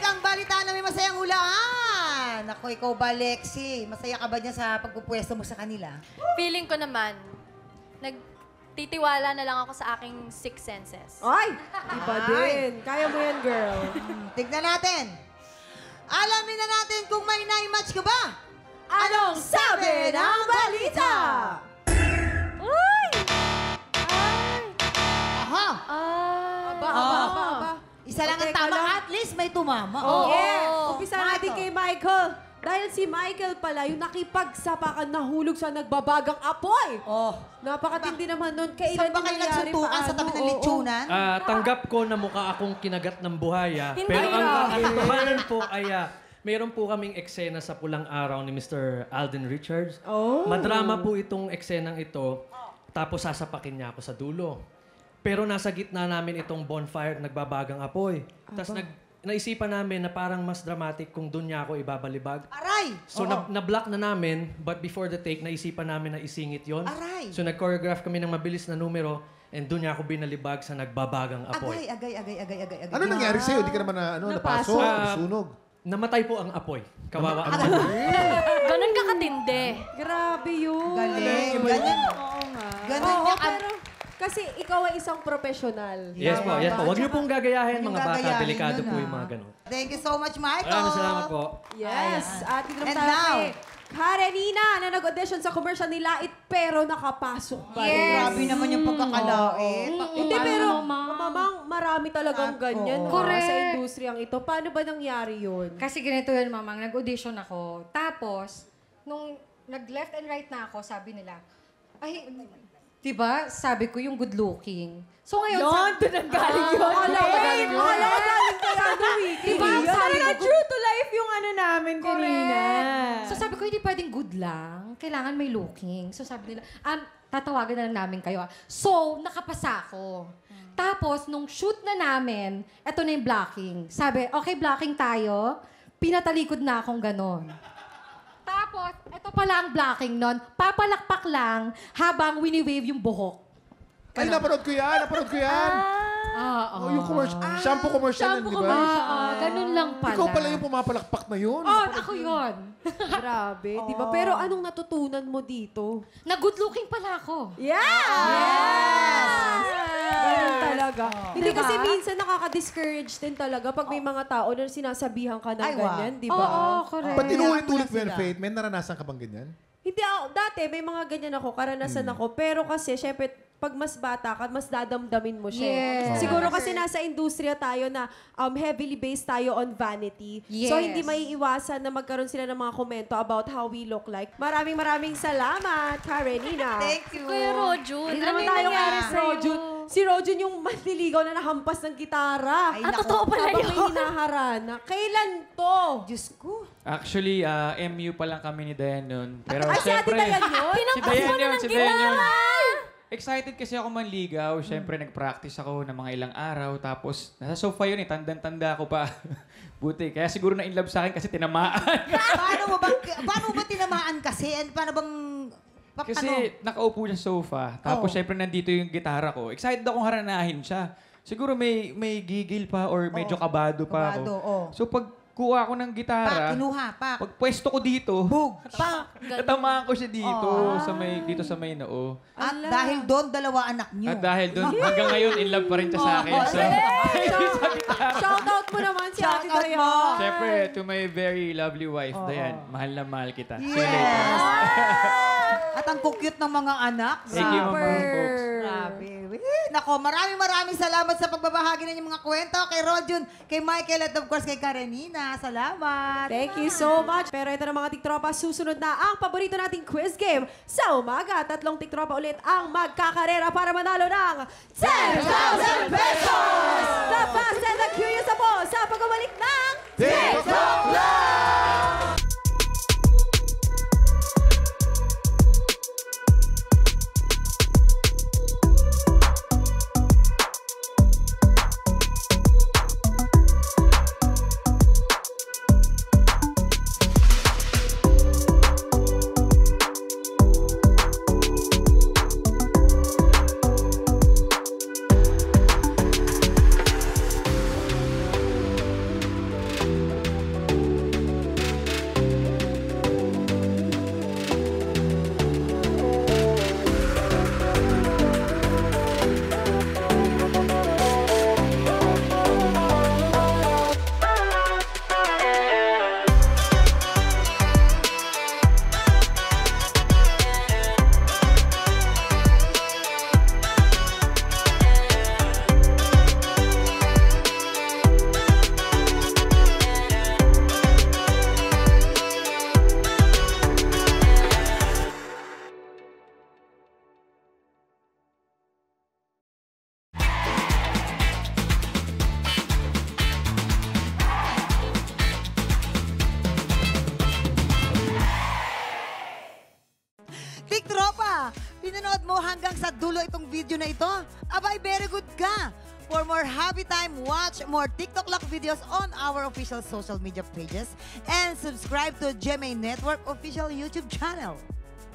ang balitaan namin masayang hulaan. Ako, ikaw ba, Lexi? Masaya ka ba niya sa pagpupwesto mo sa kanila? Feeling ko naman, nagtitiwala na lang ako sa aking six senses. Ay! Iba din. Kaya mo yan, girl. Tignan natin. Alamin na natin kung may nai-match ka ba. Anong sabi ng balita? Uy! Ay! Aha! Aba. Isa lang ang Okay, tama. lang. At least may tumama. Oh, Oh. yeah. Umpisa natin Michael. kay Michael. Dahil si Michael pala, yung nakipagsapakan, nahulog sa nagbabagang apoy. Oh. Napakatindi naman nun. Kailan Saan ba kayo nagsuntukan sa tabi ng lechonan? Tanggap ko na mukha akong kinagat ng buhaya. Hindi Pero ang na. katotohanan po ay mayroon po kaming eksena sa Pulang Araw ni Mr. Alden Richards. Oh. Madrama po itong eksenang ito. Tapos sasapakin niya ako sa dulo. Pero nasa gitna namin itong bonfire, nagbabagang apoy. Tapos naisipan namin na parang mas dramatic kung doon niya ako ibabalibag. Aray! So na-block na namin, but before the take, naisipan namin na isingit yon. Aray! So nag-choreograph kami ng mabilis na numero and doon niya ako binalibag sa nagbabagang apoy. Agay. Ano nangyari sa'yo? Di ka naman napasok, sunog. Namatay po ang apoy. Kawawa ang Ganun ka katindi. Grabe yun. Galing. Ganyan. Oo nga. Ganun Oo, niya. pero kasi ikaw ay isang professional. Yes po, yes po. Huwag niyo pong gagayahin Huwag mga niyong bata. gagayahin Delikado yun, po yung mga ganun. Thank you so much, Michael. Maraming salamat po. Yes. At dito naman And tayo now? kay Karenina na nag-audition sa commercial ni Lait pero nakapasok pa rin. Grabe naman yung pagkakalait. Hindi, pero mamang marami talagang ganyan oo. Correct. Sa industriyang ito. Paano ba nangyari yun? Kasi ganito yun, mamang. Nag-audition ako. Tapos, nung nag-left and right na ako, sabi nila, ay, diba, sabi ko yung good looking. So ngayon, Doon ang galing yun. Akala ko galing kaya ng wiki. Diba, sabi ko, true to life yung ano namin kanina. So sabi ko, hindi pwedeng good lang. Kailangan may looking. So sabi nila, tatawagan na lang namin kayo. So, nakapasa ako. Tapos, nung shoot na namin, eto na yung blocking. Sabi, okay, blocking tayo. Pinatalikod na akong ganon. Tapos, eto pala ang blocking nun. Papalakpak lang habang wini-wave yung buhok. Ay, napanood ko yan. Yung commercial. Shampoo commercial yan, di ba? Ganun lang pala. Ikaw pala yung pumapalakpak na yun. Ako yun. Grabe, di ba? Pero anong natutunan mo dito? Na good looking pala ako. Yes! Ganun talaga. Hindi Diba? kasi minsan nakaka-discourage din talaga pag may mga tao na sinasabihan ka ng Ay, wow. ganyan, di ba? Oo, correct. Ba't inuulit-ulit mo Sila. yan, Faith? May naranasan ka bang ganyan? Hindi ako, dati may mga ganyan ako, karanasan ako. Pero kasi, syempre, pag mas bata ka, mas dadamdamin mo siya. Yes. Siguro kasi nasa industriya tayo na heavily based tayo on vanity. Yes. So, hindi maiiwasan na magkaroon sila ng mga komento about how we look like. Maraming salamat, Karenina. Thank you. Kuya Rojun, Hindi ano naman yung tayo nangyari kay sa'yo? Rojun. Si Rojun yung manliligaw na nahampas ng gitara. Ay, Ah, naku. totoo pala Habang yun? may hinaharana. Kailan to? Diyos ko. Actually, MU pa lang kami ni Dayan nun. Pero Ay, si Ate Dayan yun? Si Dayan yun, si Dayan yun. Gitara! Excited kasi ako manligaw. Siyempre, nag-practice ako ng mga ilang araw. Tapos, nasa sofa yun eh. Tandang-tanda ako pa. Buti. Kaya siguro na in love sa akin kasi tinamaan. Paano mo ba tinamaan kasi? And paano bang... Kasi nakaupo siya sa sofa. Tapos, syempre, nandito yung gitara ko. Excited akong haranahin siya. Siguro may gigil pa or medyo kabado pa Kabado, ako. oo. So, pag kuha ko ng gitara, Kinuha, pag pwesto ko dito, Bug. natamaan ko siya dito, dito sa may noo. At dahil doon, dalawa anak niyo. At dahil doon, hanggang ngayon, in love pa rin siya sa akin. So, Shoutout mo naman si Ate Shoutout Dayan. mo. syempre, to my very lovely wife, Dayan, mahal na mahal kita. See you Yes. later. At ang cute ng mga anak. Thank you, mga folks. Grabe. Nako, maraming salamat sa pagbabahagi ng inyong mga kwento kay Rojun, kay Michael, at of course kay Karenina. Salamat. Thank you so much. Pero ito na mga tiktropa, susunod na ang paborito nating quiz game. Sa umaga, 3 tiktropa ulit ang magkakarera para manalo ng 10,000 pesos! The fast and the curious na po sa pagbabalik ng TikTok Live! Pinanood mo hanggang sa dulo itong video na ito? Abay, very good ka! For more happy time, watch more TikTok Lock videos on our official social media pages and subscribe to GMA Network official YouTube channel.